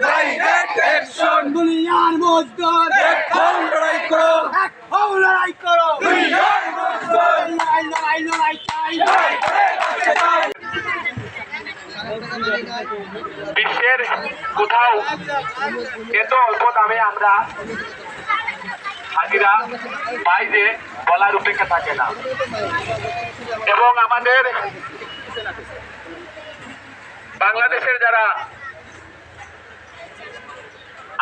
Direct action দুনিয়ার মজদুর এক হও লড়াই করো এক হও লড়াই করো দুনিয়ার মজদুর লড়াই লড়াই লড়াই চাই লড়াই করে বাঁচতে চাই বিশ্বের কোথাও এত অল্প দামে আমরা হাজিরা পাই যে বলার উপেক্ষা থাকে না এবং আমাদের বাংলাদেশের যারা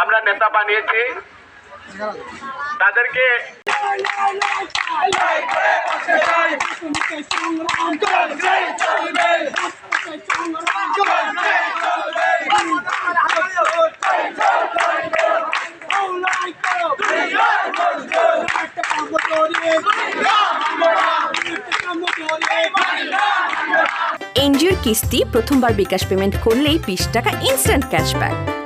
আমরা নেতা বানিয়েছি তাদেরকে এনজিওর কিস্তি প্রথমবার বিকাশ পেমেন্ট করলেই 20 টাকা ইনস্ট্যান্ট ক্যাশব্যাক।